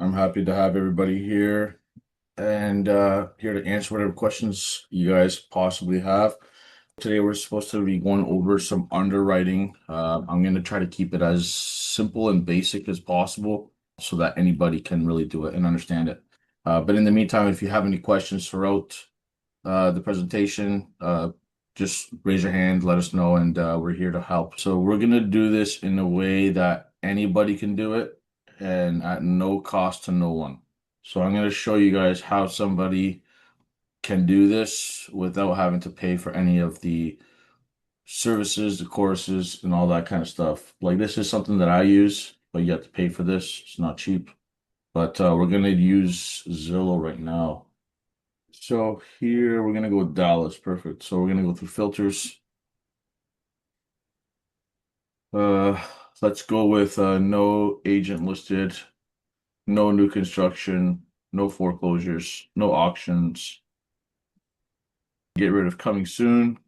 I'm happy to have everybody here and here to answer whatever questions you guys possibly have. Today we're supposed to be going over some underwriting. I'm going to try to keep it as simple and basic as possible so that anybody can really do it and understand it. But in the meantime, if you have any questions throughout the presentation, just raise your hand, let us know, and we're here to help. So we're going to do this in a way that anybody can do it and at no cost to no one. So I'm going to show you guys how somebody can do this without having to pay for any of the services, the courses, and all that kind of stuff. Like this is something that I use, but you have to pay for this. It's not cheap. But we're going to use Zillow right now. So here we're gonna go with Dallas. Perfect. So we're gonna go through filters. Uh, let's go with no agent listed, no new construction, no foreclosures, no auctions. Get rid of coming soon.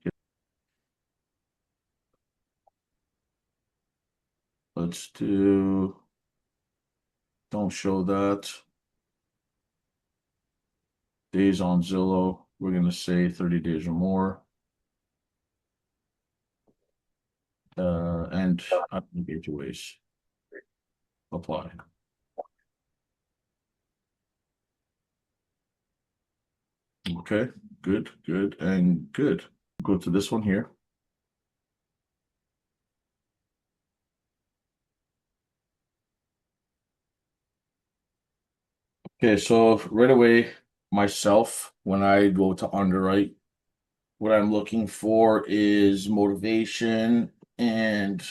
Let's do, don't show that. Days on Zillow. We're gonna say 30 days or more. And engage ways. Apply. Okay, good, good, and good. Go to this one here. Okay, so right away, myself, when I go to underwrite, what I'm looking for is motivation and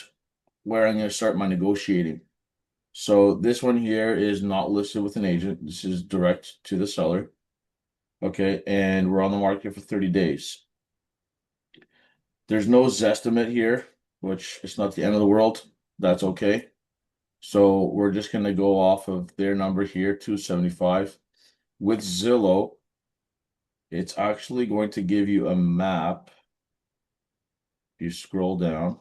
where I'm going to start my negotiating. So this one here is not listed with an agent. This is direct to the seller. Okay, and we're on the market for 30 days. There's no Zestimate here, which is not the end of the world. That's okay. So we're just going to go off of their number here, 275. With Zillow, it's actually going to give you a map. If you scroll down,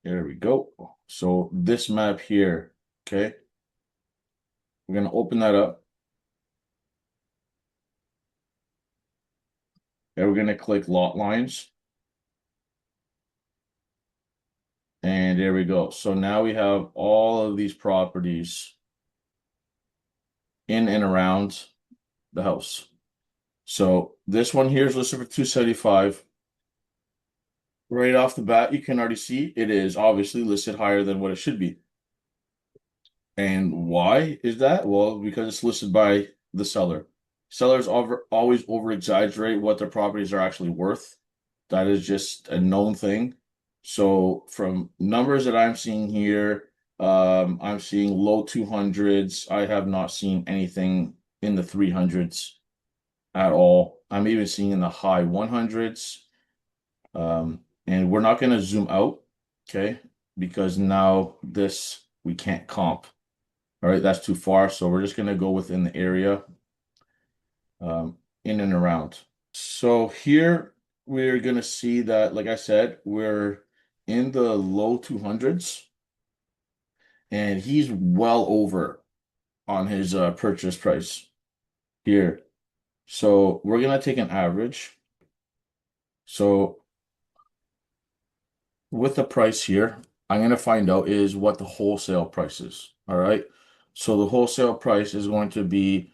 there we go. So this map here, okay, we're going to open that up and we're going to click lot lines. And there we go. So now we have all of these properties in and around the house. So this one here is listed for 275. Right off the bat, you can already see it is obviously listed higher than what it should be. And why is that? Well, because it's listed by the seller. Sellers always over exaggerate what their properties are actually worth. That is just a known thing. So from numbers that I'm seeing here, I'm seeing low 200s. I have not seen anything in the 300s at all. I'm even seeing in the high 100s. And we're not going to zoom out, okay? Because now this we can't comp. All right, that's too far. So we're just going to go within the area, in and around. So here we're going to see that, like I said, we're in the low 200s and he's well over on his purchase price here. So we're going to take an average. So with the price here, I'm going to find out is what the wholesale price is. All right. So the wholesale price is going to be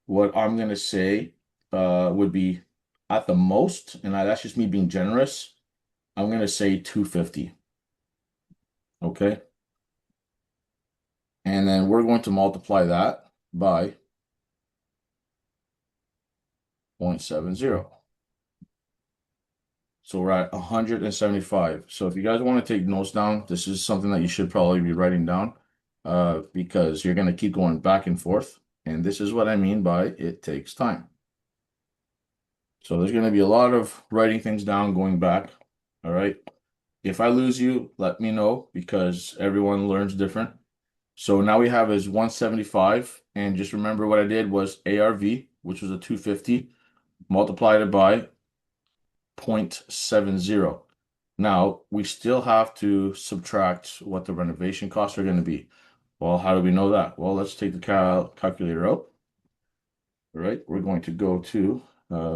what I'm going to say would be at the most, and that's just me being generous. I'm going to say 250. Okay. And then we're going to multiply that by 0.70. So we're at 175. So if you guys want to take notes down, this is something that you should probably be writing down because you're going to keep going back and forth. And this is what I mean by it takes time. So there's going to be a lot of writing things down, going back. All right. If I lose you, let me know because everyone learns different. So now we have is 175. And just remember what I did was ARV, which was a 250, multiplied it by 0.70. Now, we still have to subtract what the renovation costs are going to be. Well, how do we know that? Well, let's take the calculator out. All right, we're going to go to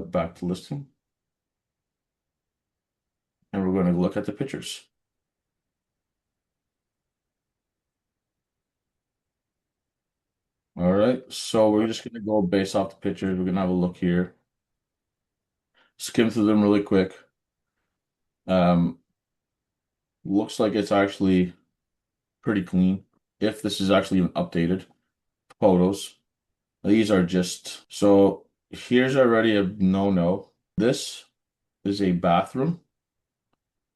back to listing, and we're going to look at the pictures. All right, so we're just going to go based off the pictures. We're going to have a look here, skim through them really quick. Um, Looks like it's actually pretty clean. If this is actually even updated photos, these are just so here's already a no-no. This is a bathroom,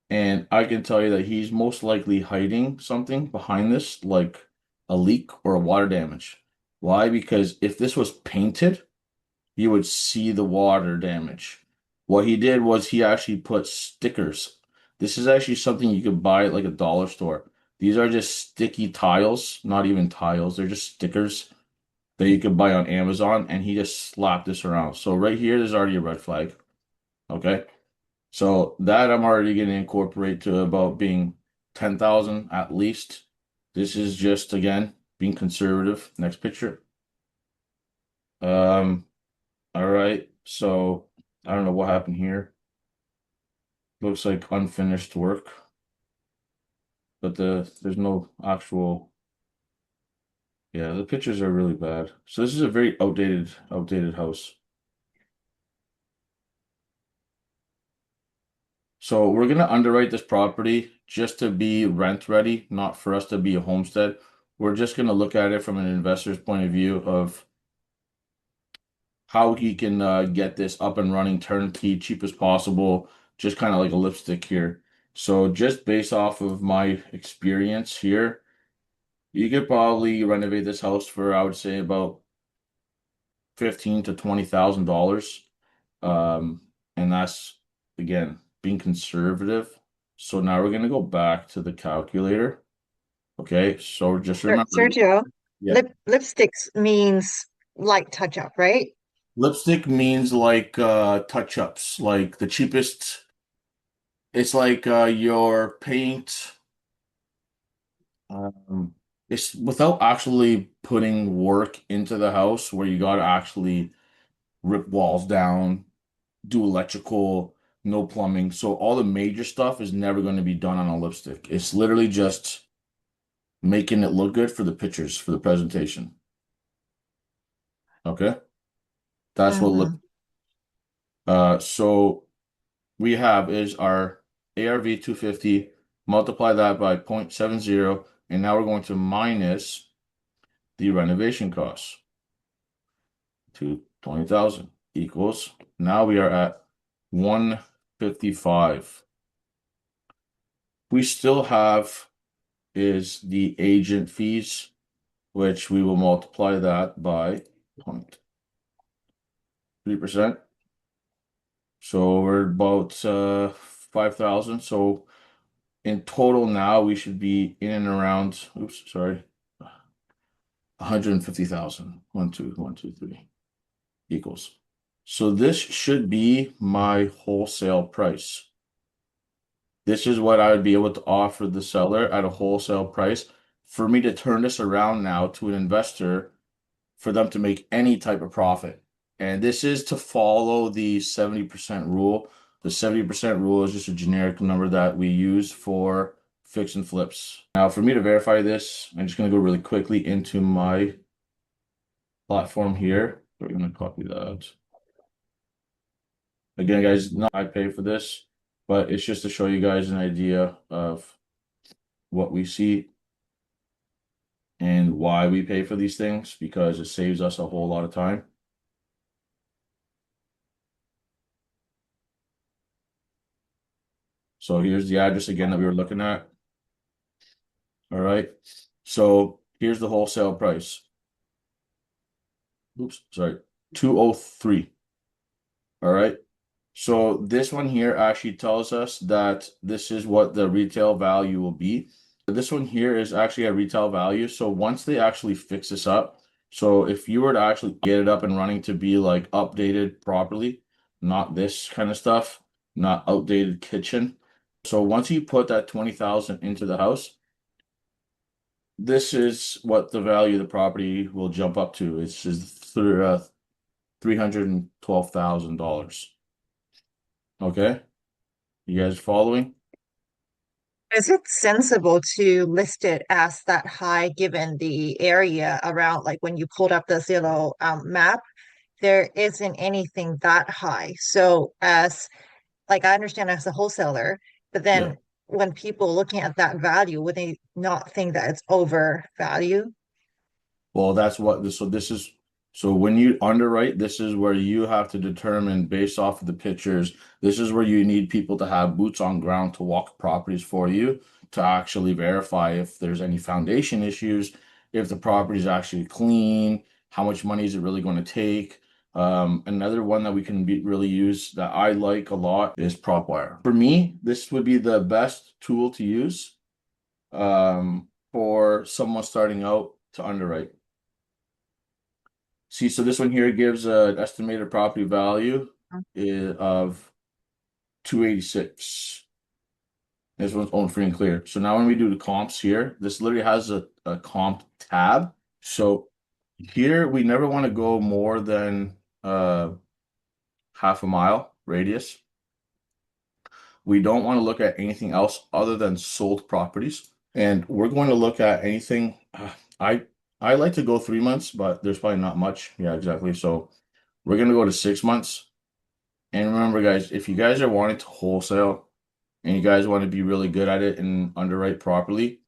and I can tell you that he's most likely hiding something behind this, like a leak or a water damage. Why? Because if this was painted, you would see the water damage. What he did was he actually put stickers. This is actually something you could buy at like a dollar store. These are just sticky tiles, not even tiles, they're just stickers that you could buy on Amazon, and he just slapped this around. So right here, there's already a red flag. Okay. So that I'm already going to incorporate to about being 10,000 at least. This is just again being conservative. Next picture. Um, all right. So I don't know what happened here. Looks like unfinished work, but there's no actual. Yeah, the pictures are really bad. So this is a very outdated house. So we're gonna underwrite this property just to be rent ready, not for us to be a homestead. We're just gonna look at it from an investor's point of view of how he can get this up and running turnkey, cheap as possible, just kind of like a lipstick here. So just based off of my experience here, you could probably renovate this house for, I would say, about 15 to $20,000. Um, and that's again being conservative. So now we're gonna go back to the calculator. Okay, so just remember, Sergio, yeah, lipsticks means light touch up, right? lipstick means like touch-ups, like the cheapest. It's like your paint. Um, it's without actually putting work into the house where you gotta actually rip walls down, do electrical, no plumbing. So all the major stuff is never going to be done on a lipstick. It's literally just making it look good for the pictures, for the presentation. Okay? That's what lip Mm-hmm. so we have is our ARV 250, multiply that by 0.70, and now we're going to minus the renovation costs to 20,000 equals. Now we are at 155. We still have is the agent fees, which we will multiply that by 0.3%. So we're about 5,000. So in total now we should be in and around, oops, sorry, 150,000. 1, 2, 1, 2, 3 equals. So this should be my wholesale price. This is what I would be able to offer the seller at a wholesale price for me to turn this around now to an investor for them to make any type of profit. And this is to follow the 70% rule. The 70% rule is just a generic number that we use for fix and flips. Now, for me to verify this, I'm just going to go really quickly into my platform here. We're going to copy that. Again, guys, not I pay for this, but it's just to show you guys an idea of what we see and why we pay for these things because it saves us a whole lot of time. So here's the address again that we were looking at. All right. So here's the wholesale price. Oops, sorry. 203. All right. So this one here actually tells us that this is what the retail value will be. This one here is actually a retail value. So once they actually fix this up, so if you were to actually get it up and running to be like updated properly, not this kind of stuff, not outdated kitchen. So once you put that 20,000 into the house, this is what the value of the property will jump up to. It's just $312,000. Okay, you guys following? Is it sensible to list it as that high given the area around, like when you pulled up the Zillow map, there isn't anything that high. So as like I understand as a wholesaler, but Yeah. then when people looking at that value, would they not think that it's overvalued? Well, that's what this, so this is, so when you underwrite, this is where you have to determine based off of the pictures. This is where you need people to have boots on ground to walk properties for you to actually verify if there's any foundation issues, if the property is actually clean, how much money is it really going to take. Another one that we can really use that I like a lot is PropWire. For me, this would be the best tool to use for someone starting out to underwrite. See, so this one here gives an estimated property value of 286. This one's owned free and clear. So now when we do the comps here, this literally has a comp tab. So here we never want to go more than half a mile radius. We don't want to look at anything else other than sold properties. And we're going to look at anything. I I like to go 3 months, but there's probably not much. Yeah, exactly. So we're gonna go to 6 months. And remember, guys, if you guys are wanting to wholesale and you guys want to be really good at it and underwrite properly,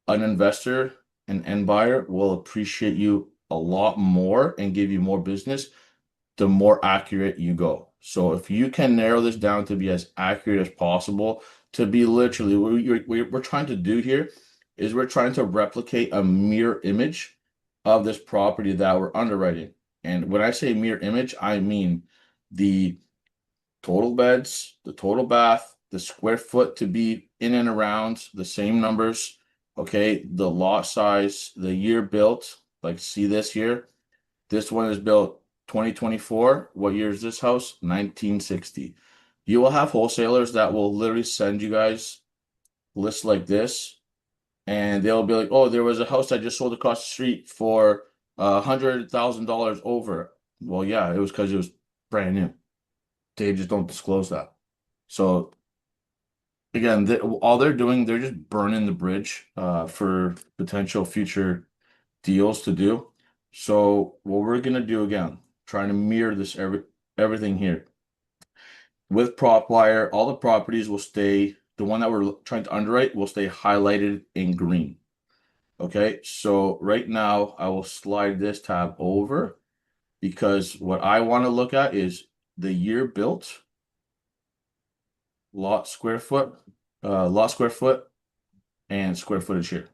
an investor, an end buyer will appreciate you a lot more and give you more business the more accurate you go. So if you can narrow this down to be as accurate as possible, to be literally what we're trying to do here is we're trying to replicate a mirror image of this property that we're underwriting. And when I say mirror image, I mean the total beds, the total bath, the square foot to be in and around the same numbers. Okay, the lot size, the year built, like see this here. This one is built 2024. What year is this house? 1960. You will have wholesalers that will literally send you guys lists like this, and they'll be like, "Oh, there was a house I just sold across the street for $100,000 over." Well, yeah, it was because it was brand new. They just don't disclose that. So again, all they're doing, they're just burning the bridge for potential future deals to do. So what we're gonna do again, trying to mirror this everything here. With PropWire, all the properties will stay, the one that we're trying to underwrite will stay highlighted in green. Okay, so right now I will slide this tab over because what I want to look at is the year built, lot square foot, and square footage here.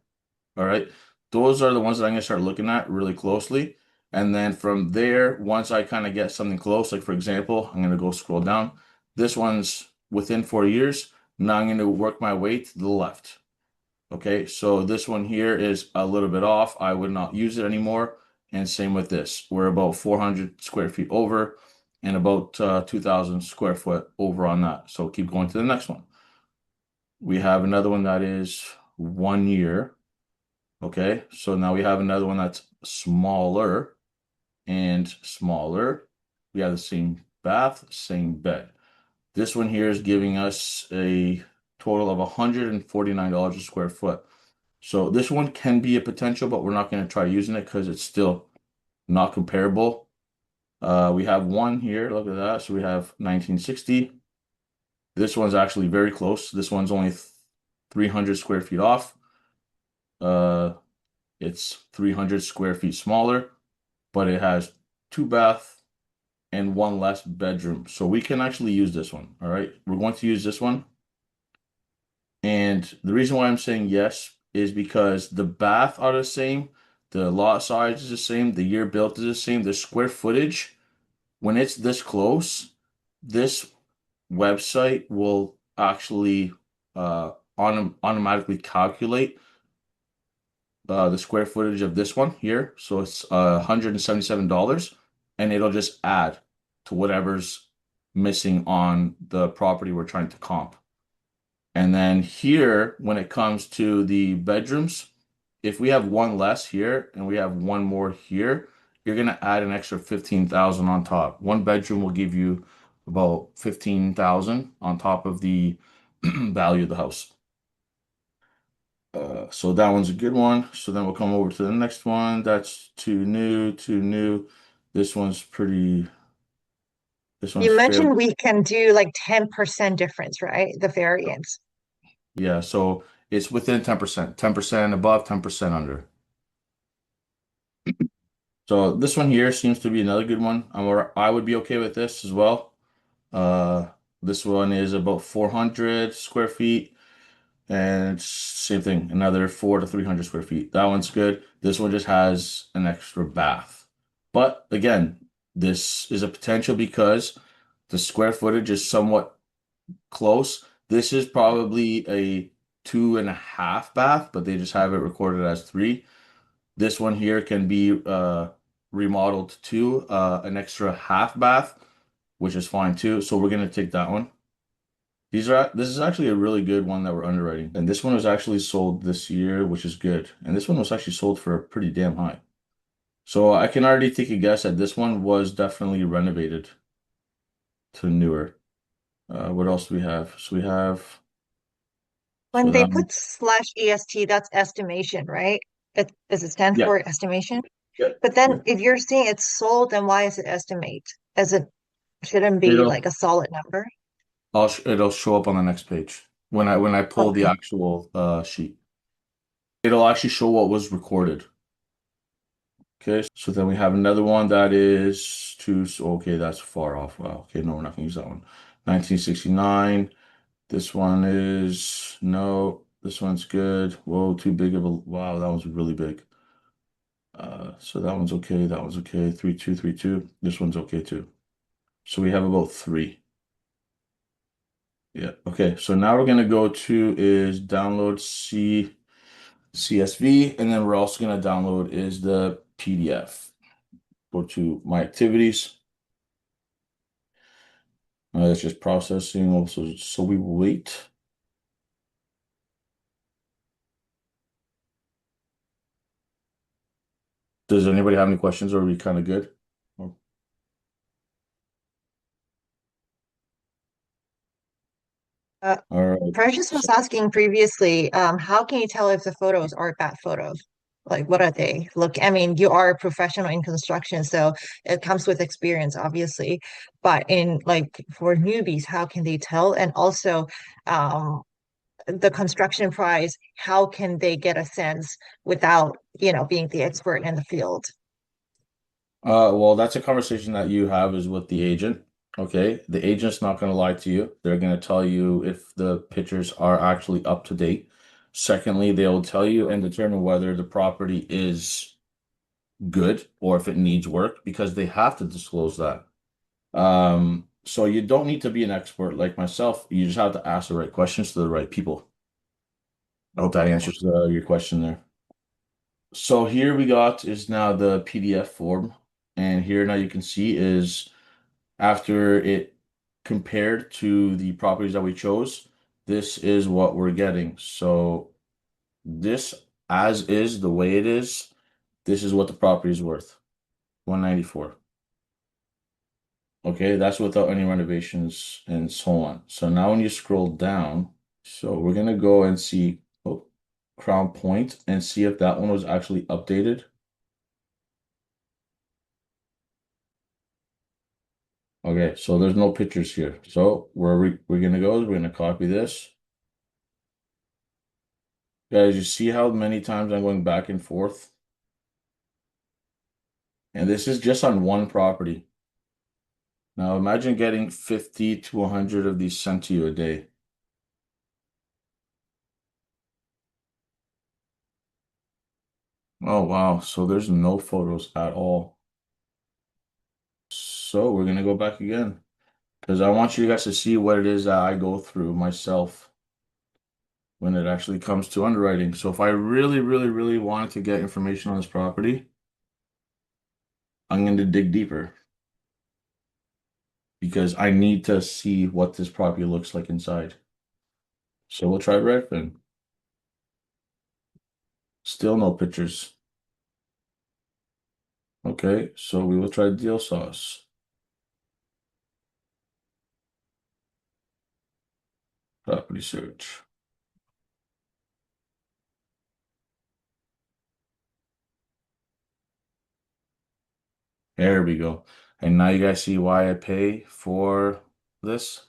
All right. Those are the ones that I'm going to start looking at really closely. And then from there, once I kind of get something close, like for example, I'm going to go scroll down. This one's within 4 years. Now I'm going to work my way to the left. Okay. So this one here is a little bit off. I would not use it anymore. And same with this. We're about 400 square feet over and about 2,000 square foot over on that. So keep going to the next one. We have another one that is 1 year. Okay, so now we have another one that's smaller and smaller. We have the same bath, same bed. This one here is giving us a total of $149 a square foot. So this one can be a potential, but we're not going to try using it because it's still not comparable. We have one here, look at that. So we have 1960. This one's actually very close. This one's only 300 square feet off. Uh, It's 300 square feet smaller, but it has two bath and one less bedroom. So we can actually use this one. All right. We're going to use this one. And the reason why I'm saying yes is because the bath are the same, the lot size is the same, the year built is the same, the square footage, when it's this close, this website will actually automatically calculate the square footage of this one here. So it's $177 and it'll just add to whatever's missing on the property we're trying to comp. And then here, when it comes to the bedrooms, if we have one less here and we have one more here, you're gonna add an extra 15,000 on top. One bedroom will give you about 15,000 on top of the value of the house. So that one's a good one. So then we'll come over to the next one. That's too new, too new. This one's pretty, this one's You fairly, mentioned we can do like 10% difference, right? The variance. yeah. So it's within 10%, 10% above, 10% under. So this one here seems to be another good one. I would be okay with this as well. Uh, this one is about 400 square feet, and it's same thing, another 4 to 300 square feet. That one's good. This one just has an extra bath. But again, this is a potential because the square footage is somewhat close. This is probably a 2.5 bath, but they just have it recorded as three. This one here can be remodeled to an extra half bath, which is fine too. So we're gonna take that one. This is actually a really good one that we're underwriting. And this one was actually sold this year, which is good. And this one was actually sold for a pretty damn high. So I can already take a guess that this one was definitely renovated to newer. What else do we have? So we have When so they that put slash EST, that's estimation, right? Does it stand yeah, for estimation? yeah, But yeah. then if you're saying it's sold, then why is it estimate? As it shouldn't be It'll like a solid number. it'll show up on the next page when I pull the Okay. actual sheet. It'll actually show what was recorded. Okay, so then we have another one that is two. Okay, that's far off. Wow. Okay, no, we're not gonna use that one. 1969. This one is no. This one's good. Whoa, too big of a. Wow, that one's really big. So that one's okay. That one's okay. 3232. This one's okay too. So we have about three. Yeah. Okay. So now we're gonna go to is download CSV, and then we're also gonna download is the PDF. Go to my activities. It's just processing also, so we will wait. Does anybody have any questions, or are we kind of good? Oh, Uh, all right. Precious was So, asking previously, how can you tell if the photos are bad photos? Like, what are they? Look, I mean, you are a professional in construction, so it comes with experience, obviously. But in like for newbies, how can they tell? And also, um, the construction price, how can they get a sense without, being the expert in the field? well, that's a conversation that you have is with the agent. Okay. The agent's not going to lie to you. They're going to tell you if the pictures are actually up to date. Secondly, they'll tell you and determine whether the property is good or if it needs work because they have to disclose that. So you don't need to be an expert like myself. You just have to ask the right questions to the right people. I hope that answers your question there. So here we got is now the PDF form, and here now you can see is after it compared to the properties that we chose, this is what we're getting. So this as is the way it is, this is what the property is worth, 194. Okay, that's without any renovations and so on. So now when you scroll down, so we're gonna go and see Crown Point and see if that one was actually updated. Okay, so there's no pictures here. So where we're gonna go is we're gonna copy this. Guys, you see how many times I'm going back and forth? And this is just on one property. Now imagine getting 50 to 100 of these sent to you a day. Oh wow, so there's no photos at all. So we're gonna go back again because I want you guys to see what it is that I go through myself when it actually comes to underwriting. So if I really, really, really wanted to get information on this property, I'm going to dig deeper because I need to see what this property looks like inside. So we'll try Redfin. Still no pictures. Okay, so we will try Deal Sauce. Property search. There we go. And now you guys see why I pay for this?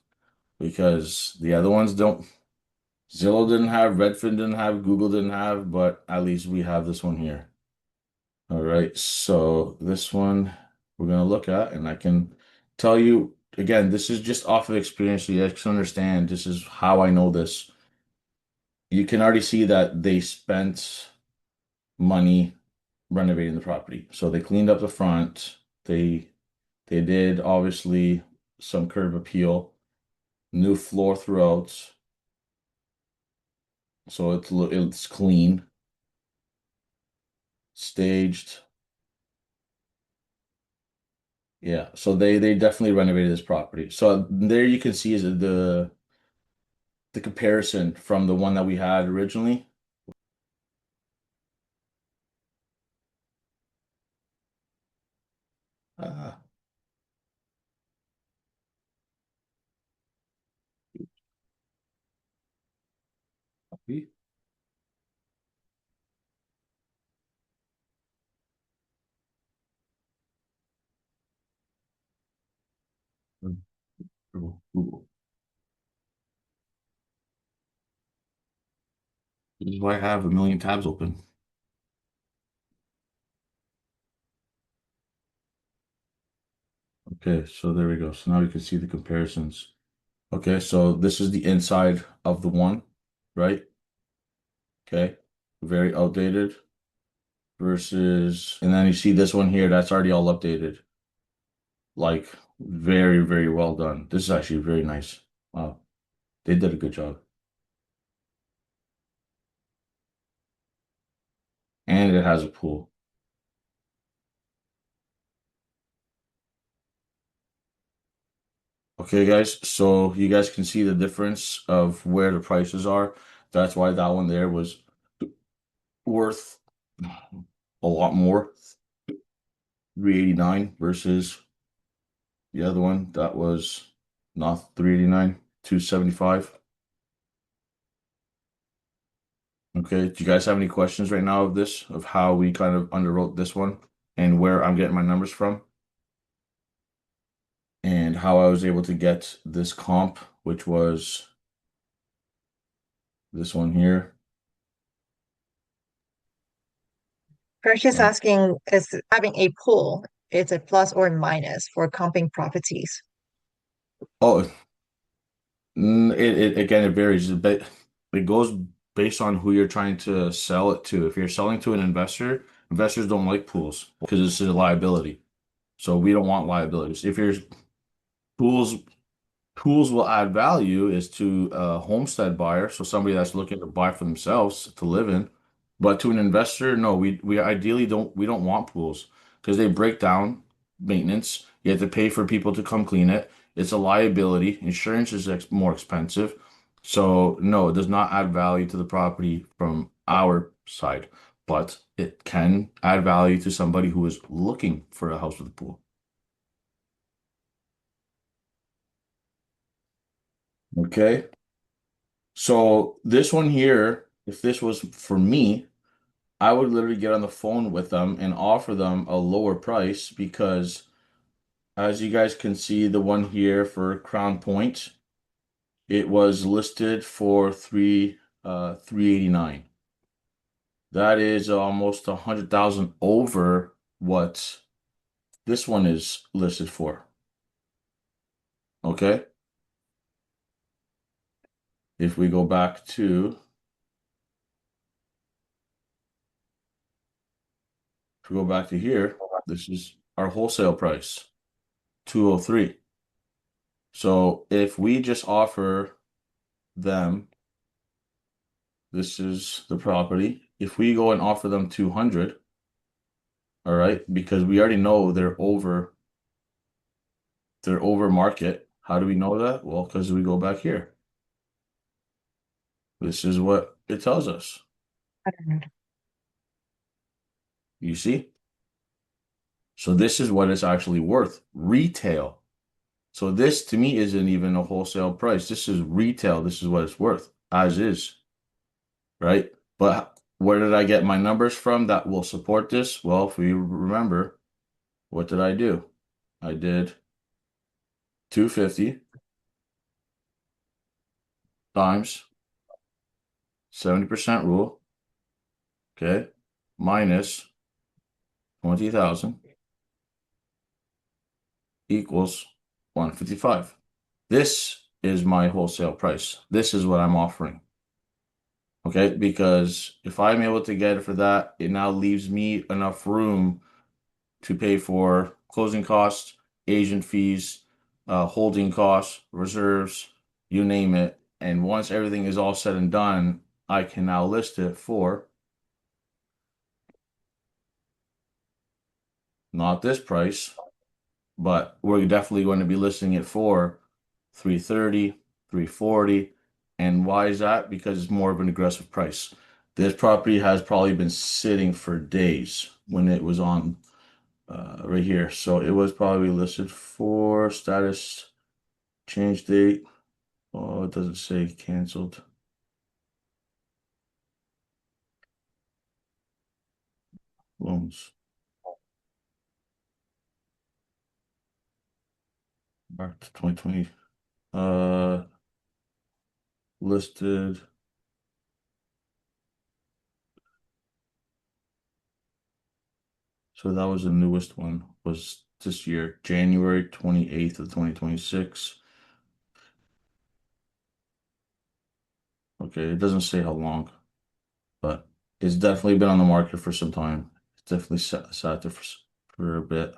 Because the other ones don't. Zillow didn't have, Redfin didn't have, Google didn't have, but at least we have this one here. All right, so this one we're gonna look at, and I can tell you again, this is just off of experience, so you guys can understand this is how I know this. You can already see that they spent money renovating the property. So they cleaned up the front. They did obviously some curb appeal, new floor throughout, so it's clean, staged. Yeah, so they definitely renovated this property. So there you can see is the comparison from the one that we had originally. Uh, copy. Google. This is why I have a million tabs open. Okay, so there we go. So now you can see the comparisons. Okay, so this is the inside of the one, right? Okay, very outdated versus, and then you see this one here, that's already all updated. Like very, very well done. This is actually very nice. Wow, they did a good job. And it has a pool. Okay, guys, so you guys can see the difference of where the prices are. That's why that one there was worth a lot more, 389 versus the other one that was not 389, 275. Okay, do you guys have any questions right now of this, of how we kind of underwrote this one and where I'm getting my numbers from and how I was able to get this comp, which was this one here? First, just Uh, asking, is having a pool, is it plus or minus for comping properties? oh, it again, it varies, but it goes based on who you're trying to sell it to. If you're selling to an investor, investors don't like pools because it's a liability. So we don't want liabilities. If you're pools Pools will add value is to a homestead buyer, so somebody that's looking to buy for themselves to live in. But to an investor, no, we ideally don't want pools because they break down maintenance. You have to pay for people to come clean it. It's a liability. Insurance is more expensive. So no, it does not add value to the property from our side, but it can add value to somebody who is looking for a house with a pool. Okay. So this one here, if this was for me, I would literally get on the phone with them and offer them a lower price because as you guys can see, the one here for Crown Point, it was listed for 389. That is almost 100,000 over what this one is listed for. Okay. If we go back to if we go back to here, this is our wholesale price, 203. So if we just offer them, this is the property. If we go and offer them 200, all right, because we already know they're over market. How do we know that? Well, because we go back here. This is what it tells us. I don't know. You see? So this is what it's actually worth. Retail. So this to me isn't even a wholesale price. This is retail. This is what it's worth as is, right? But where did I get my numbers from that will support this? Well, if you remember, what did I do? I did 250 times 70% rule, okay, minus 20,000 equals 155. This is my wholesale price. This is what I'm offering. Okay, because if I'm able to get it for that, it now leaves me enough room to pay for closing costs, agent fees, holding costs, reserves, you name it. And once everything is all said and done, I can now list it for not this price, but we're definitely going to be listing it for 330, 340. And why is that? Because it's more of an aggressive price. This property has probably been sitting for days when it was on right here. So it was probably listed for status change date. Oh, it doesn't say canceled. Loans. Back to 2020. Uh, listed. So that was the newest one, was this year, January 28th of 2026. Okay, it doesn't say how long, but it's definitely been on the market for some time. It's definitely sat there for a bit.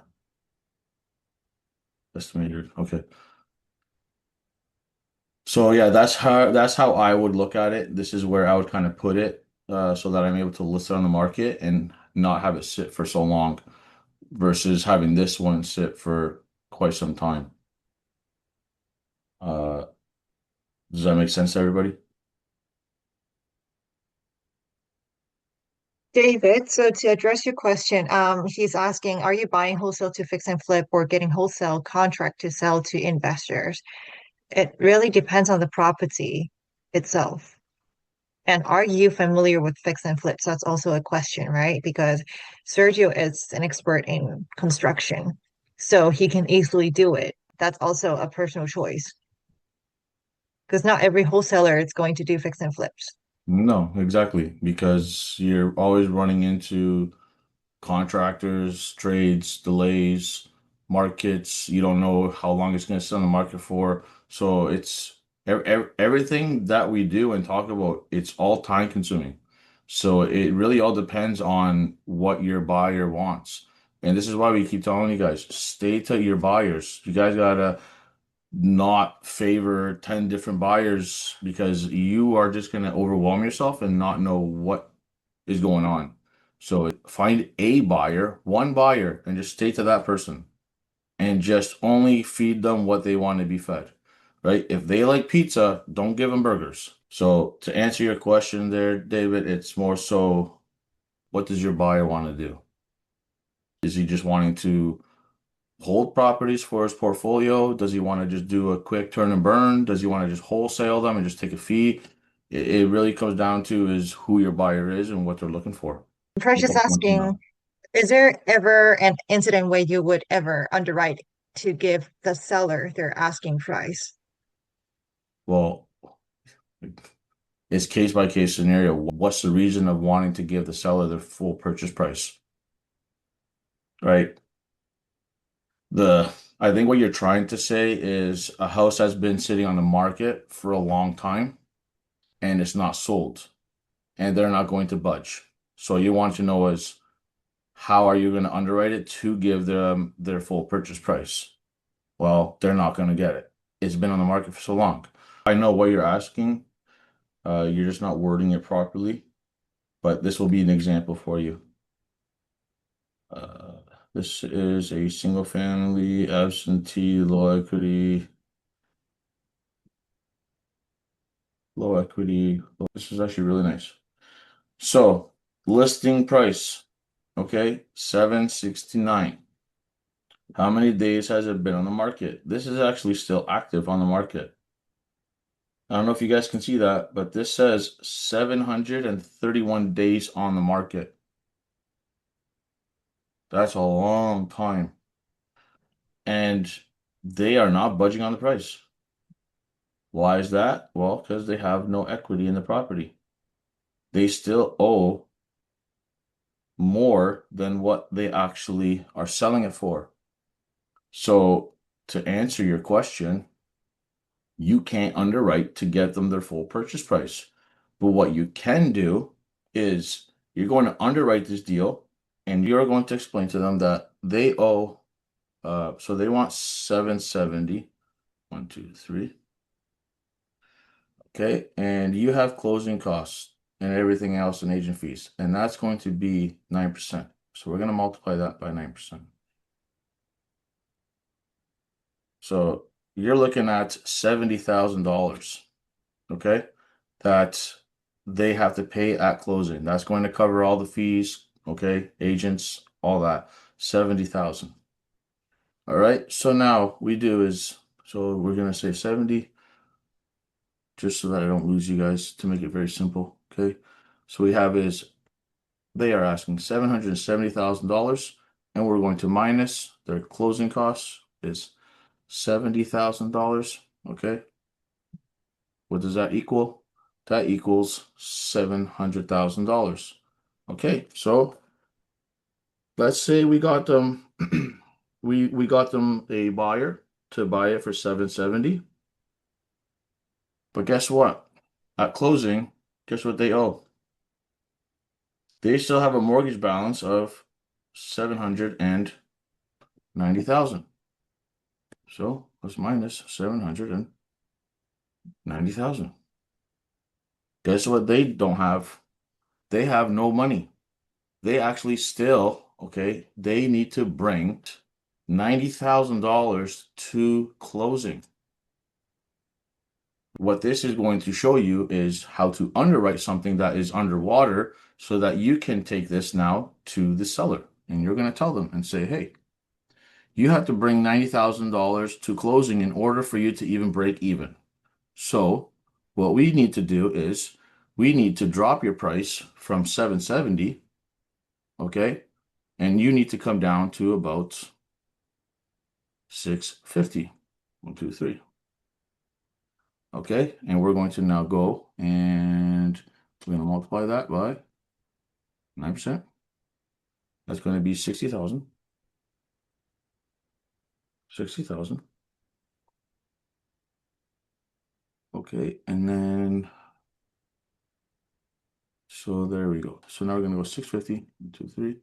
Estimated. Okay. So yeah, that's how I would look at it. This is where I would kind of put it, so that I'm able to list it on the market and not have it sit for so long versus having this one sit for quite some time. Uh, does that make sense to everybody? David, so to address your question, he's asking, are you buying wholesale to fix and flip or getting wholesale contract to sell to investors? It really depends on the property itself. And are you familiar with fix and flips? That's also a question, right? Because Sergio is an expert in construction, so he can easily do it. That's also a personal choice because not every wholesaler is going to do fix and flips. No, exactly, because you're always running into contractors, trades, delays, markets. You don't know how long it's going to sit on the market for. So it's everything that we do and talk about, it's all time consuming. So it really all depends on what your buyer wants. And this is why we keep telling you guys, stay to your buyers. You guys gotta not favor 10 different buyers because you are just going to overwhelm yourself and not know what is going on. So find a buyer, one buyer, and just stay to that person and just only feed them what they want to be fed, right? If they like pizza, don't give them burgers. So to answer your question there, David, it's more so what does your buyer want to do? Is he just wanting to hold properties for his portfolio? Does he want to just do a quick turn and burn? Does he want to just wholesale them and just take a fee? It really comes down to is who your buyer is and what they're looking for. That's Precious all I want to asking, know. is there ever an incident where you would ever underwrite to give the seller their asking price? Well, it's case by case scenario. What's the reason of wanting to give the seller their full purchase price? Right? The I think what you're trying to say is a house has been sitting on the market for a long time and it's not sold and they're not going to budge. So you want to know is how are you going to underwrite it to give them their full purchase price? Well, they're not going to get it. It's been on the market for so long. I know what you're asking. You're just not wording it properly, but this will be an example for you. Uh, this is a single family absentee low equity. low equity. This is actually really nice. So listing price, okay, 769. How many days has it been on the market? This is actually still active on the market. I don't know if you guys can see that, but this says 731 days on the market. That's a long time. And they are not budging on the price. Why is that? Well, because they have no equity in the property. They still owe more than what they actually are selling it for. So, to answer your question, you can't underwrite to get them their full purchase price. But what you can do is you're going to underwrite this deal and you're going to explain to them that they owe, so they want 770. 1, 2, 3. Okay, and you have closing costs and everything else and agent fees, and that's going to be 9%. So we're going to multiply that by 9%. So you're looking at $70,000, okay, that they have to pay at closing. That's going to cover all the fees, okay, agents, all that. 70,000. All right, so now we do is, so we're going to say 70, just so that I don't lose you guys, to make it very simple, okay? So we have is they are asking $770,000, and we're going to minus their closing costs is $70,000. Okay, what does that equal? That equals $700,000. Okay, so let's say we got them, we got them a buyer to buy it for 770. But guess what? At closing, guess what they owe? They still have a mortgage balance of 790,000. So let's minus 790,000. Guess what they don't have? They have no money. They actually still, okay, they need to bring $90,000 to closing. What this is going to show you is how to underwrite something that is underwater so that you can take this now to the seller. And you're going to tell them and say, hey, you have to bring $90,000 to closing in order for you to even break even. So what we need to do is we need to drop your price from 770, okay? And you need to come down to about 650. 1, 2, 3. Okay, and we're going to now go and we're going to multiply that by 9%. That's going to be 60,000. 60,000. Okay, and then so there we go. So now we're going to go 650, 1, 2, 3,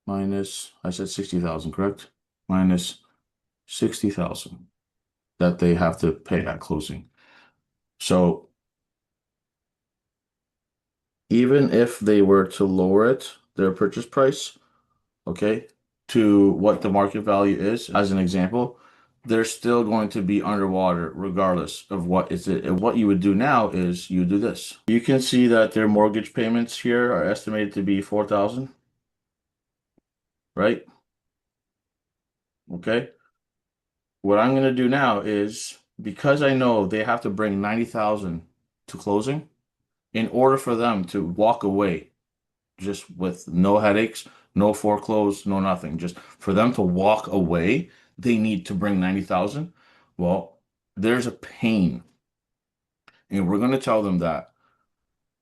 minus, I said 60,000, correct? Minus 60,000 that they have to pay at closing. So even if they were to lower it, their purchase price, okay, to what the market value is, as an example, they're still going to be underwater regardless of what is it. And what you would do now is you do this. You can see that their mortgage payments here are estimated to be 4,000, right? Okay. What I'm going to do now is, because I know they have to bring 90,000 to closing, in order for them to walk away just with no headaches, no foreclose, no nothing, just for them to walk away, they need to bring 90,000. Well, there's a pain. And we're going to tell them that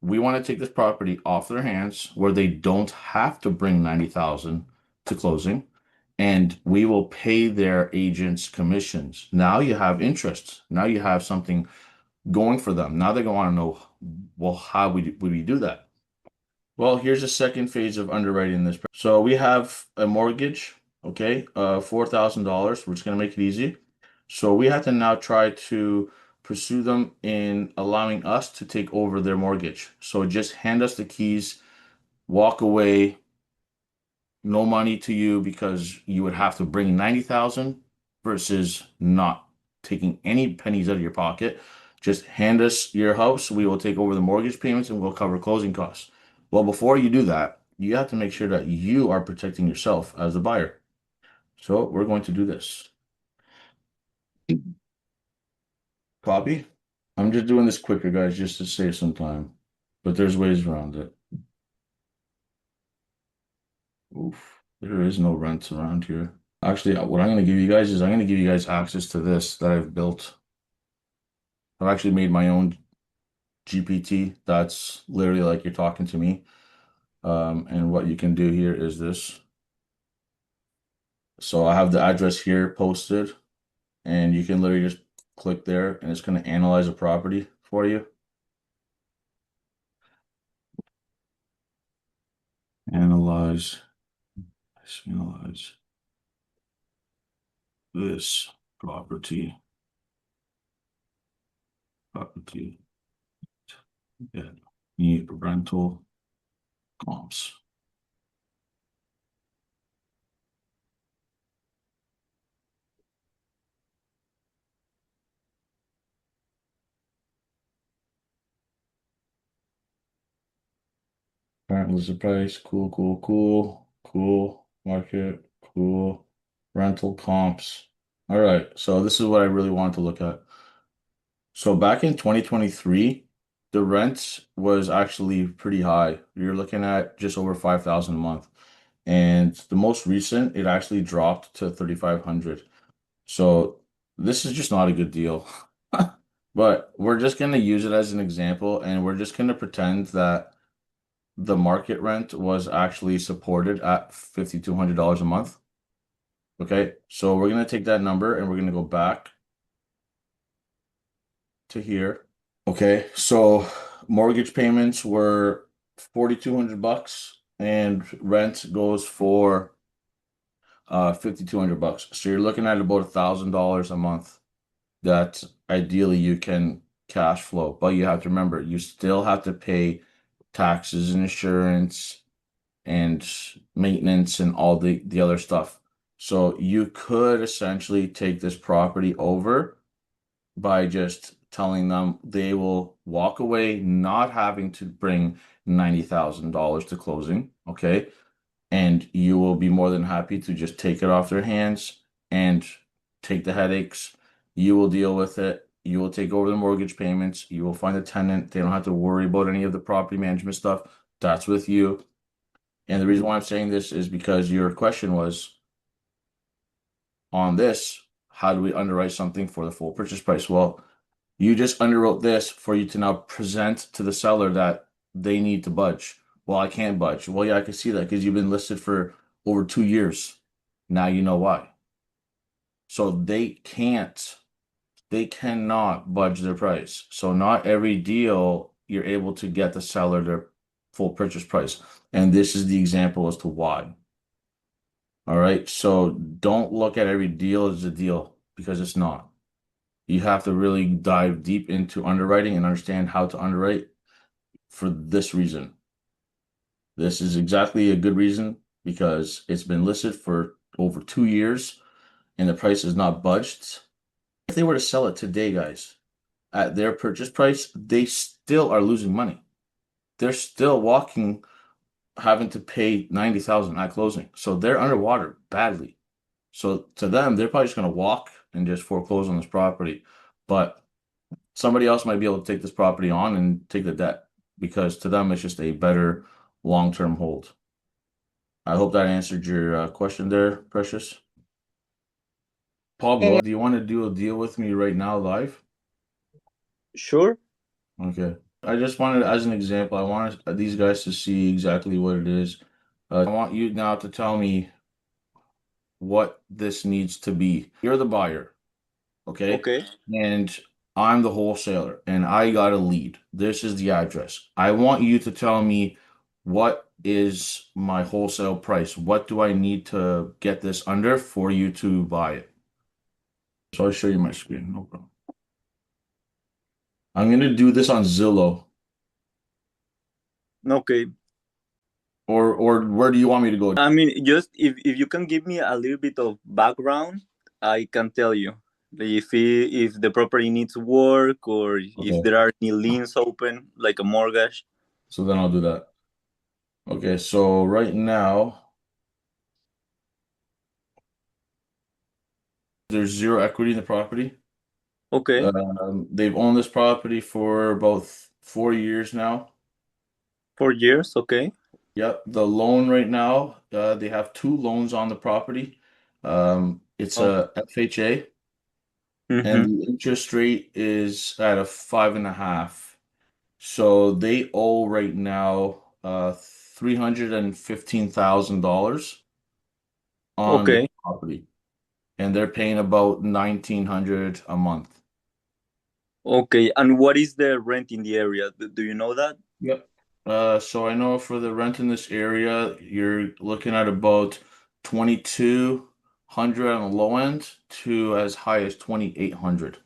we want to take this property off their hands where they don't have to bring 90,000 to closing, and we will pay their agents commissions. Now you have interest. Now you have something going for them. Now they're going to want to know, well, how would we do that? Well, here's the second phase of underwriting this. So we have a mortgage, okay, $4,000. We're just going to make it easy. So we have to now try to pursue them in allowing us to take over their mortgage. So just hand us the keys, walk away, no money to you, because you would have to bring 90,000 versus not taking any pennies out of your pocket. Just hand us your house. We will take over the mortgage payments and we'll cover closing costs. Well, before you do that, you have to make sure that you are protecting yourself as the buyer. So we're going to do this. Copy. I'm just doing this quicker, guys, just to save some time. But there's ways around it. Oof, there is no rent around here. Actually, what I'm going to give you guys is I'm going to give you guys access to this that I've built. I've actually made my own GPT. That's literally like you're talking to me. And what you can do here is this. So I have the address here posted, and you can literally just click there, and it's going to analyze a property for you. Analyze this property. Yeah, need rental comps. Current listed price, cool. Market, cool. Rental comps. All right, so this is what I really want to look at. So back in 2023, the rent was actually pretty high. You're looking at just over 5,000 a month. And the most recent, it actually dropped to 3,500. So this is just not a good deal. But we're just going to use it as an example, and we're just going to pretend that the market rent was actually supported at $5,200 a month. Okay, so we're going to take that number and we're going to go back to here. Okay, so mortgage payments were 4,200 bucks and rent goes for 5,200 bucks. So you're looking at about $1,000 a month that ideally you can cash flow, but you have to remember you still have to pay taxes and insurance and maintenance and all the other stuff. So you could essentially take this property over by just telling them they will walk away not having to bring $90,000 to closing, okay? And you will be more than happy to just take it off their hands and take the headaches. You will deal with it. You will take over the mortgage payments. You will find a tenant. They don't have to worry about any of the property management stuff. That's with you. And the reason why I'm saying this is because your question was on this, how do we underwrite something for the full purchase price? Well, you just underwrote this for you to now present to the seller that they need to budge. Well, I can't budge. Well, yeah, I can see that because you've been listed for over 2 years. Now you know why. So they cannot budge their price. So not every deal you're able to get the seller their full purchase price. And this is the example as to why. All right. So don't look at every deal as a deal because it's not. You have to really dive deep into underwriting and understand how to underwrite for this reason. This is exactly a good reason because it's been listed for over 2 years and the price is not budged. If they were to sell it today, guys, at their purchase price, they still are losing money. They're still having to pay 90,000 at closing. So they're underwater badly. So to them, they're probably just going to walk and just foreclose on this property. But somebody else might be able to take this property on and take the debt because to them, it's just a better long-term hold. I hope that answered your question there, Precious. Pablo, And do you want to do a deal with me right now live? Sure. Okay. I just wanted, as an example, I wanted these guys to see exactly what it is. I want you now to tell me what this needs to be. You're the buyer, okay? Okay. And I'm the wholesaler, and I got a lead. This is the address. I want you to tell me what is my wholesale price? What do I need to get this under for you to buy it? So I'll show you my screen, no problem. I'm gonna do this on Zillow. Okay. Or where do you want me to go? I mean, just if you can give me a little bit of background, I can tell you. if the property needs work or if Okay, there are any liens open, like a mortgage. so then I'll do that. Okay, so right now there's zero equity in the property. Okay, They've owned this property for about 4 years now. 4 years. Okay, Yep, the loan right now, they have two loans on the property. It's okay. a FHA, and Mm-hmm. the interest rate is at a 5.5. So they owe right now $315,000 on the Okay, property, and they're paying about 1,900 a month. okay. And what is the rent in the area? Do you know that? Yep. So I know for the rent in this area, you're looking at about 2,200 on the low end to as high as 2,800.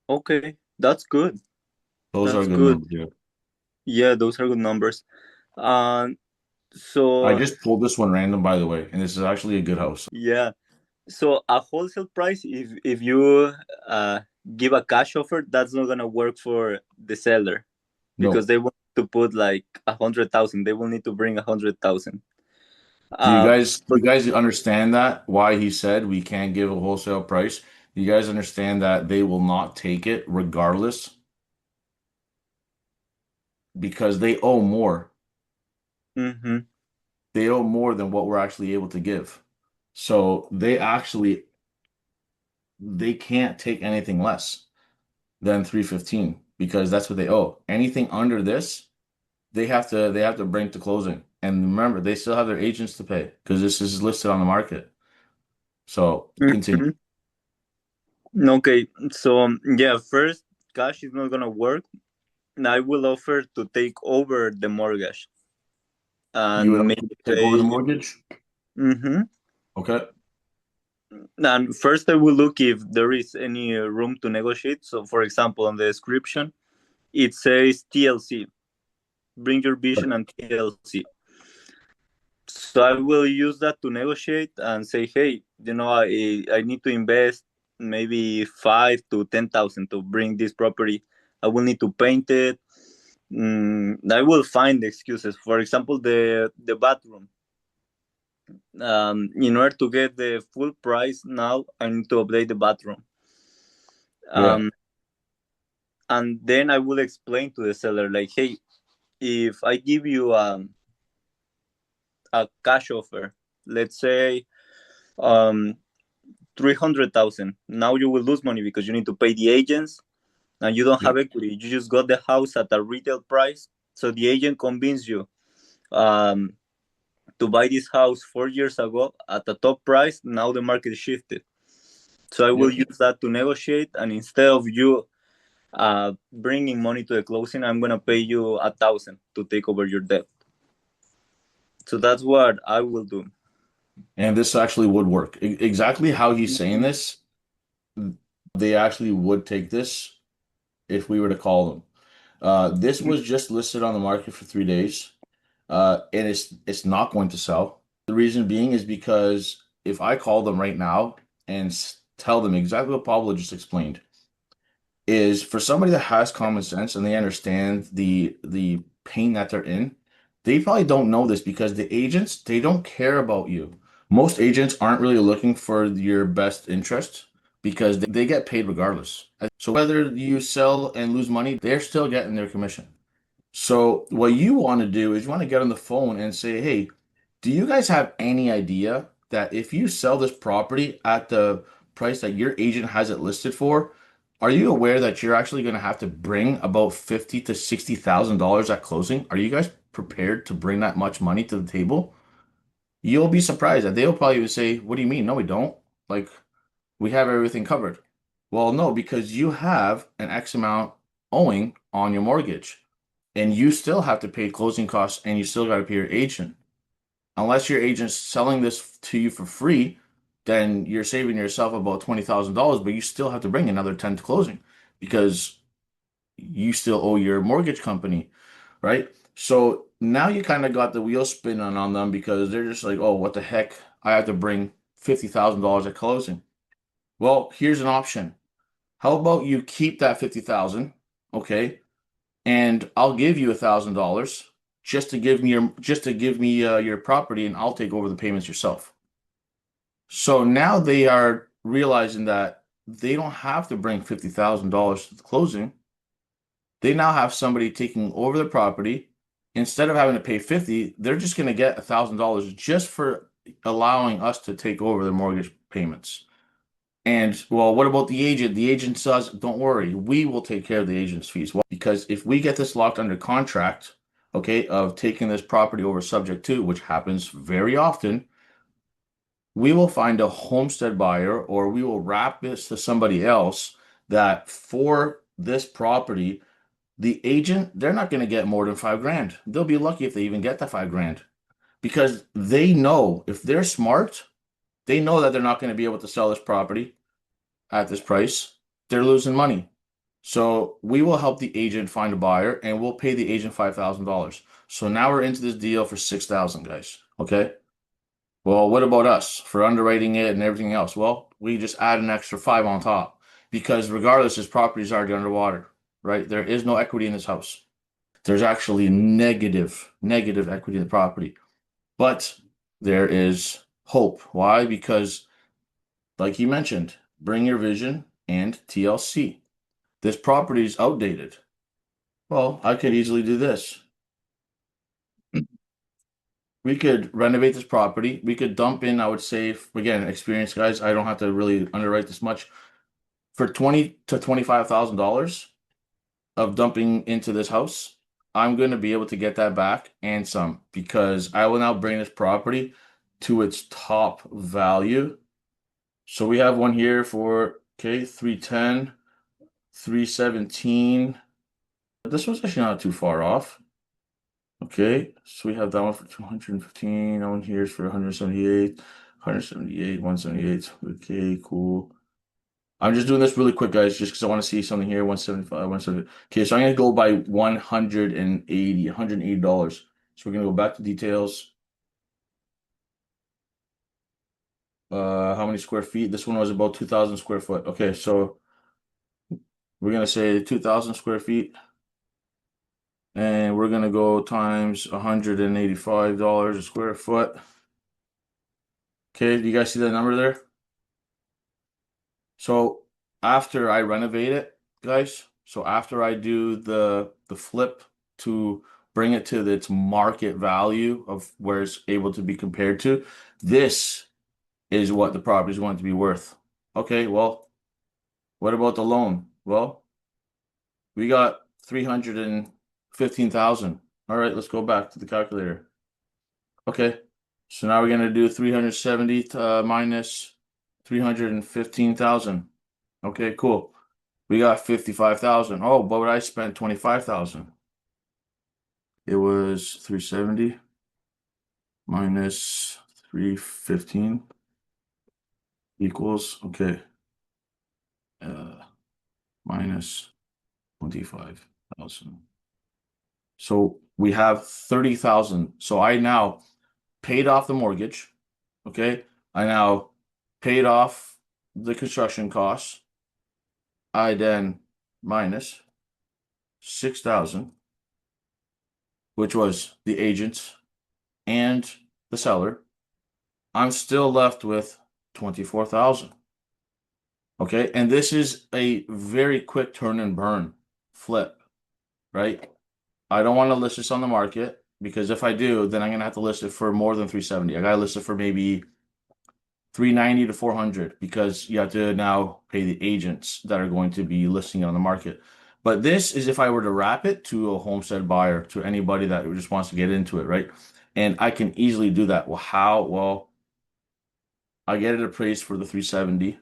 Okay, that's good. Those are That's good good. numbers, yeah. Yeah, those are good numbers. Um, I so just pulled this one random, by the way, and this is actually a good house. yeah, so a wholesale price, if you uh give a cash offer, that's not gonna work for the seller because No. they want to put like 100,000. They will need to bring 100,000. Do you guys do But you guys understand that why he said we can't give a wholesale price? Do you guys understand that they will not take it regardless because they owe more. mm-hmm, They owe more than what we're actually able to give. So they can't take anything less than 315 because that's what they owe. Anything under this, they have to bring to closing. And remember, they still have their agents to pay because this is listed on the market. So continue. mm-hmm. Okay, so yeah, first cash is not gonna work. And I will offer to take over the mortgage You would and maybe like to take over the pay. mortgage? Mm-hmm. Okay. And first, I will look if there is any room to negotiate. So, for example, on the description, it says TLC, bring your Right. vision and TLC. So I will use that to negotiate and say, hey, I need to invest maybe 5 to 10,000 to bring this property. I will need to paint it. I will find excuses. For example, the bathroom. In order to get the full price now, I need to update the bathroom. Yeah. Um, and then I will explain to the seller, like, hey, if I give you a cash offer, let's say um 300,000. Now you will lose money because you need to pay the agents and you don't Yep. have equity. You just got the house at a retail price. So the agent convinced you um, to buy this house 4 years ago at the top price. Now the market shifted. So I will Yep. use that to negotiate. And instead of you bringing money to the closing, I'm going to pay you 1,000 to take over your debt. So that's what I will do. And this actually would work. Exactly how he's saying Mhm. this, they actually would take this if we were to call them. This was just listed on the market for 3 days, and it's not going to sell. The reason being is because if I call them right now and tell them exactly what Pablo just explained, is for somebody that has common sense and they understand the pain that they're in, they probably don't know this because the agents, they don't care about you. Most agents aren't really looking for your best interest because they get paid regardless. So whether you sell and lose money, they're still getting their commission. So what you want to do is you want to get on the phone and say, "Hey, do you guys have any idea that if you sell this property at the price that your agent has it listed for, are you aware that you're actually going to have to bring about 50 to $60,000 at closing? Are you guys prepared to bring that much money to the table?" You'll be surprised that they'll probably say, "What do you mean? No, we don't. Like, we have everything covered." Well, no, because you have an X amount owing on your mortgage and you still have to pay closing costs and you still got to pay your agent. Unless your agent's selling this to you for free, then you're saving yourself about $20,000, but you still have to bring another 10 to closing because you still owe your mortgage company, right? So now you kind of got the wheel spinning on them because they're just like, oh, what the heck? I have to bring $50,000 at closing. Well, here's an option. How about you keep that 50,000, okay? And I'll give you $1,000 just to give me your property, and I'll take over the payments yourself. So now they are realizing that they don't have to bring $50,000 to the closing. They now have somebody taking over the property. Instead of having to pay 50, they're just going to get $1,000 just for allowing us to take over their mortgage payments. And well, what about the agent? The agent says, don't worry, we will take care of the agent's fees. Well, because if we get this locked under contract, okay, of taking this property over subject to, which happens very often, we will find a homestead buyer, or we will wrap this to somebody else that for this property, the agent, they're not going to get more than $5,000. They'll be lucky if they even get the $5,000, because they know if they're smart, they know that they're not going to be able to sell this property at this price. They're losing money. So we will help the agent find a buyer, and we'll pay the agent $5,000. So now we're into this deal for $6,000, guys. Okay. Well, what about us for underwriting it and everything else? Well, we just add an extra 5 on top, because regardless, this property is already underwater, right? There is no equity in this house. There's actually negative equity in the property, but there is hope. Why? Because, like you mentioned, bring your vision and TLC. This property is outdated. Well, I could easily do this. We could renovate this property. We could dump in, I would say, again, experienced guys, I don't have to really underwrite this much. For $20,000 to $25,000 of dumping into this house, I'm going to be able to get that back and some, because I will now bring this property to its top value. So we have one here for, okay, 310, 317. This one's actually not too far off. Okay, so we have that one for 215. That one here is for 178, 178, 178. Okay, cool. I'm just doing this really quick, guys, just because I want to see something here. 175, 170. Okay, so I'm gonna go by $180. So we're gonna go back to details. How many square feet? This one was about 2,000 square foot. Okay, so we're gonna say 2,000 square feet. And we're gonna go times $185 a square foot. Okay, do you guys see that number there? So after I renovate it, guys, so after I do the flip to bring it to its market value of where it's able to be compared to, this is what the property is going to be worth. Okay, well, what about the loan? Well, we got 315,000. All right, let's go back to the calculator. Okay, so now we're gonna do 370 minus 315,000. Okay, cool. We got 55,000. Oh, but I spent 25,000. It was 370 minus 315 equals, okay, minus 25,000. So we have 30,000. So I now paid off the mortgage. Okay. I now paid off the construction costs. I then minus 6,000, which was the agents and the seller. I'm still left with 24,000. Okay. And this is a very quick turn and burn flip, right? I don't want to list this on the market, because if I do, then I'm going to have to list it for more than 370. I got to list it for maybe 390 to 400, because you have to now pay the agents that are going to be listing it on the market. But this is if I were to wrap it to a homestead buyer, to anybody that just wants to get into it, right? And I can easily do that. Well, how? Well, I get it appraised for the 370,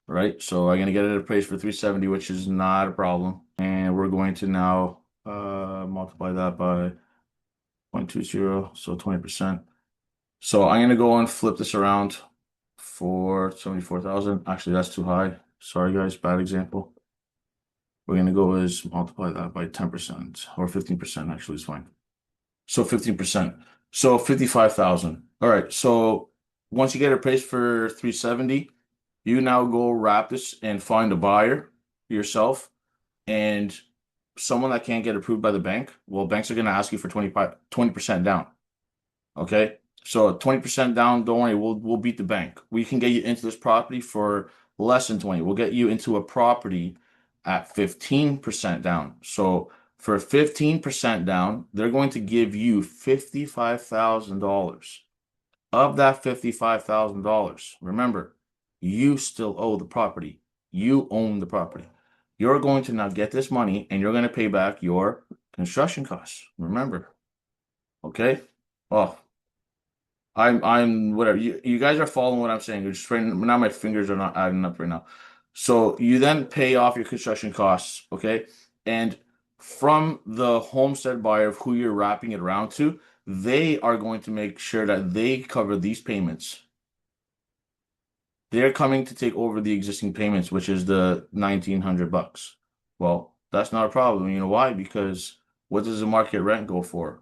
right? So I'm going to get it appraised for 370, which is not a problem. And we're going to now multiply that by 0.20, so 20%. So I'm going to go and flip this around for 74,000. Actually, that's too high. Sorry, guys, bad example. We're going to go is multiply that by 10% or 15%. Actually, is fine. So 15%. So 55,000. All right. So once you get it appraised for 370, You now go wrap this and find a buyer yourself, and someone that can't get approved by the bank. Well, banks are going to ask you for 20% down. Okay, so 20% down. Don't worry, we'll beat the bank. We can get you into this property for less than 20. We'll get you into a property at 15% down. So for 15% down, they're going to give you $55,000. Of that $55,000, remember, you still owe the property. You own the property. You're going to now get this money and you're going to pay back your construction costs. Remember, okay? Oh, I'm whatever. You guys are following what I'm saying. You're just right now, my fingers are not adding up right now. So you then pay off your construction costs, okay? And from the homestead buyer of who you're wrapping it around to, they are going to make sure that they cover these payments. They're coming to take over the existing payments, which is the $1,900. Well, that's not a problem. You know why? Because what does the market rent go for?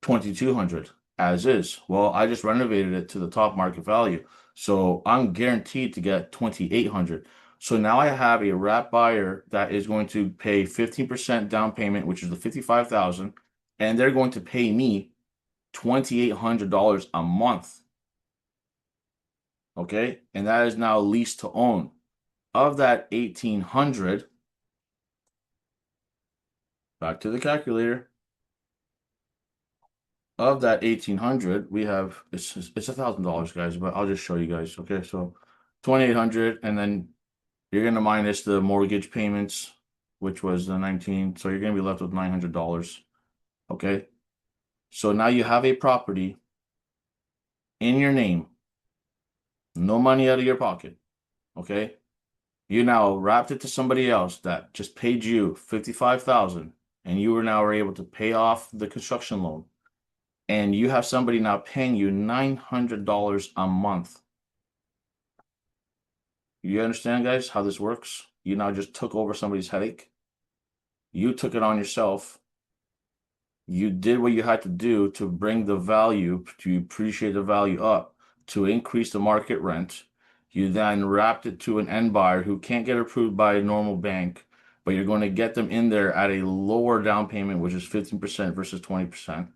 $2,200 as is. Well, I just renovated it to the top market value, so I'm guaranteed to get $2,800. So now I have a wrap buyer that is going to pay 15% down payment, which is the $55,000, and they're going to pay me $2,800 a month. Okay, and that is now lease to own. Of that 1,800, back to the calculator. Of that 1,800, we have it's $1,000, guys, but I'll just show you guys. Okay, so 2,800, and then you're gonna minus the mortgage payments, which was the 19, so you're gonna be left with $900. Okay, so now you have a property in your name, no money out of your pocket. Okay, you now wrapped it to somebody else that just paid you $55,000, and you are now able to pay off the construction loan. And you have somebody now paying you $900 a month. You understand, guys, how this works? You now just took over somebody's headache. You took it on yourself. You did what you had to do to bring the value, to appreciate the value up, to increase the market rent. You then wrapped it to an end buyer who can't get approved by a normal bank, but you're going to get them in there at a lower down payment, which is 15% versus 20%.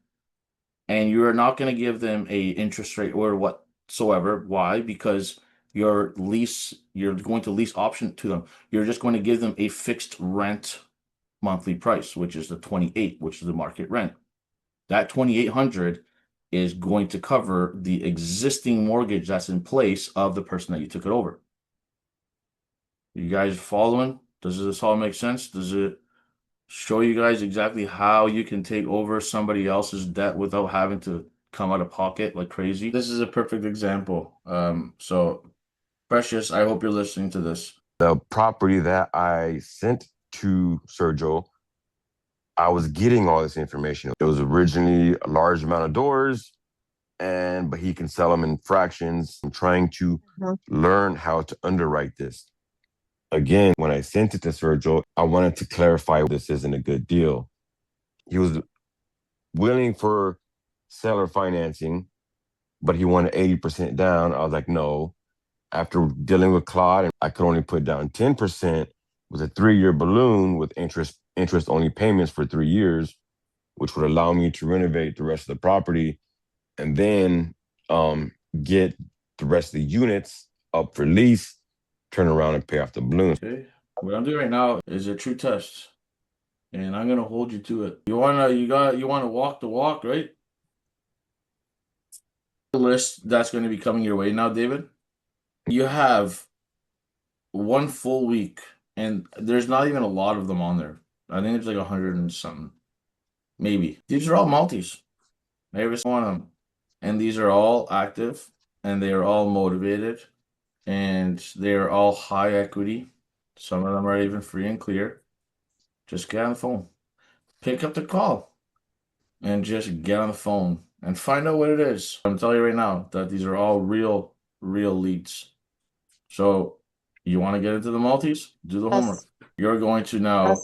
And you're not going to give them a interest rate or whatsoever. Why? Because you're going to lease option to them. You're just going to give them a fixed rent monthly price, which is the 28, which is the market rent. That 2,800 is going to cover the existing mortgage that's in place of the person that you took it over. You guys following? Does this all make sense? Does it show you guys exactly how you can take over somebody else's debt without having to come out of pocket like crazy? This is a perfect example. So Precious, I hope you're listening to this. The property that I sent to Sergio, I was getting all this information. It was originally a large amount of doors, but he can sell them in fractions. I'm trying to learn how to underwrite this. Again, when I sent it to Sergio, I wanted to clarify this isn't a good deal. He was willing for seller financing, but he wanted 80% down. I was like, no. After dealing with Claude, I could only put down 10% with a 3-year balloon with interest-only payments for 3 years, which would allow me to renovate the rest of the property and then get the rest of the units up for lease, turn around and pay off the balloon. Okay. What I'm doing right now is a true test, and I'm gonna hold you to it. You wanna walk the walk, right? The list that's going to be coming your way now, David. You have 1 full week, and there's not even a lot of them on there. I think it's like 100 and something, maybe. These are all multis, every one of them, and these are all active, and they are all motivated, and they are all high equity. Some of them are even free and clear. Just get on the phone, pick up the call, and just get on the phone and find out what it is. I'm telling you right now that these are all real leads. So you want to get into the multis? Do the homework. You're going to now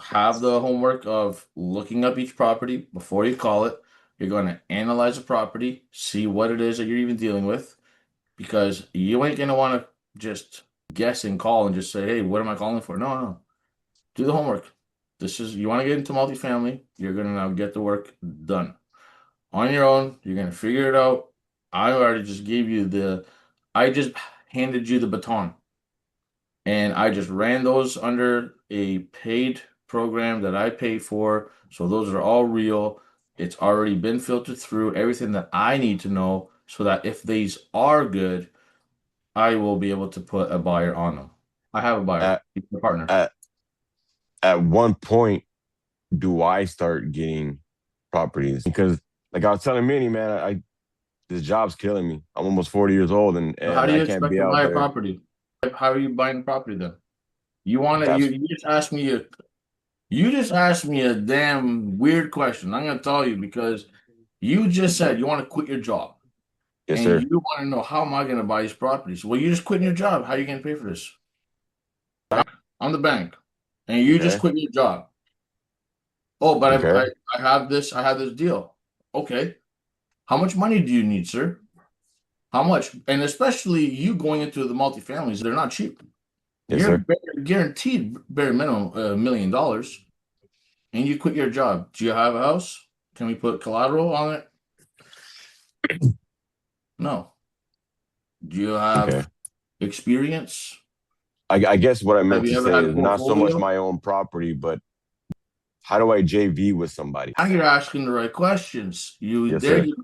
have the homework of looking up each property before you call it. You're going to analyze the property, see what it is that you're even dealing with, because you ain't gonna want to just guess and call and just say, "Hey, what am I calling for?" No, no. Do the homework. This is, you want to get into multifamily, you're gonna now get the work done on your own. You're gonna figure it out. I already just gave you I just handed you the baton, and I just ran those under a paid program that I pay for. So those are all real. It's already been filtered through everything that I need to know, so that if these are good, I will be able to put a buyer on them. I have a buyer, At he's a partner. at at one point, do I start getting properties? Because like I was telling Minnie, man, I this job's killing me. I'm almost 40 years old, and So how do I you can't expect be to out buy a there. property? How are you buying property then? You want to, That's you just asked me you just asked me a damn weird question. I'm gonna tell you, because you just said you want to quit your job yes, and sir. you want to know, how am I gonna buy these properties? Well, you just quitting your job. How are you gonna pay for this? I'm the bank, and you just Okay, quit your job. Oh, but okay, I have this deal. Okay. How much money do you need, sir? How much? And especially you going into the multifamilies, they're not cheap. yes, You're sir. guaranteed bare minimum $1 million, and you quit your job. Do you have a house? Can we put collateral on it? No. Do you Okay. have experience? I guess what I Have meant you to ever say had a is not so much portfolio? my own property, but how do I JV with somebody? Now you're asking the right questions. Yes, There sir. you go.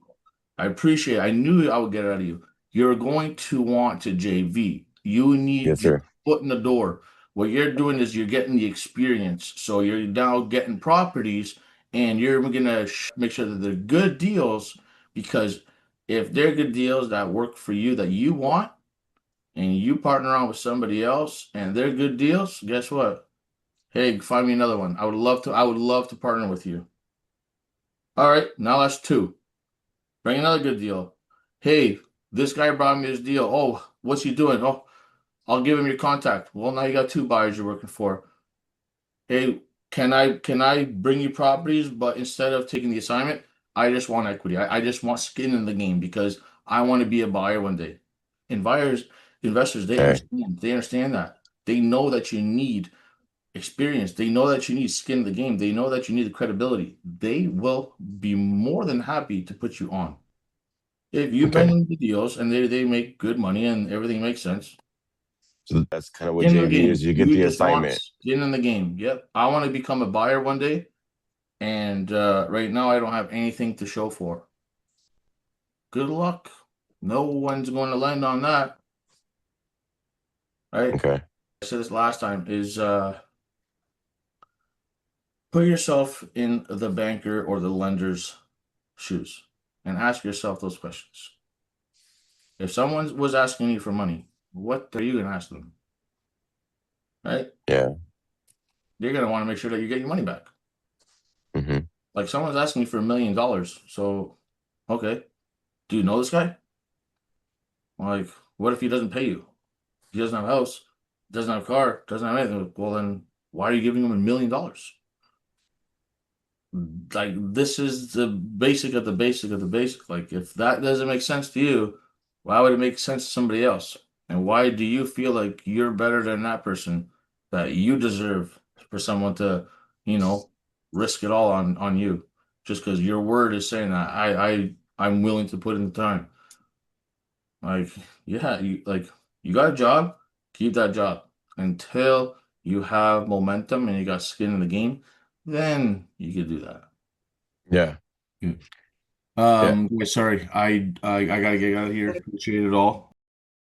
I appreciate it. I knew I would get it out of you. You're going to want to JV. You need Yes, your sir. foot in the door. What you're doing is you're getting the experience. So you're now getting properties, and you're gonna make sure that they're good deals, because if they're good deals that work for you, that you want, and you partner on with somebody else and they're good deals, guess what? Hey, find me another one. I would love to partner with you. All right, now that's two. Bring another good deal. Hey, this guy brought me this deal. Oh, what's he doing? Oh, I'll give him your contact. Well, now you got two buyers you're working for. Hey, can I bring you properties, but instead of taking the assignment, I just want equity. I just want skin in the game, because I want to be a buyer one day. And buyers, investors, they Okay. understand. They understand that. They know that you need experience. They know that you need skin in the game. They know that you need the credibility. They will be more than happy to put you on. If you bring Okay. in the deals and they make good money and everything makes sense, So that's kind of what skin in the JV game. is. You get You the just want assignment. skin in the game. Yep. I want to become a buyer one day. And right now I don't have anything to show for. Good luck. No one's going to lend on that. Right? Okay. I said this last time, is put yourself in the banker or the lender's shoes and ask yourself those questions. If someone was asking you for money, what are you going to ask them? Right? Yeah. You're going to want to make sure that you get your money back. Hmm. Like, someone's asking you for $1 million. So, okay. Do you know this guy? Like, what if he doesn't pay you? He doesn't have a house, doesn't have a car, doesn't have anything. Well, then why are you giving him $1 million? Like, this is the basic of the basic of the basic. Like, if that doesn't make sense to you, why would it make sense to somebody else? And why do you feel like you're better than that person, that you deserve for someone to, you know, risk it all on you, just because your word is saying that I'm willing to put in the time? Like, yeah, you got a job, keep that job until you have momentum and you got skin in the game. Then you could do that. Yeah. Yeah. Yeah. Sorry, I gotta get out of here. Appreciate it all.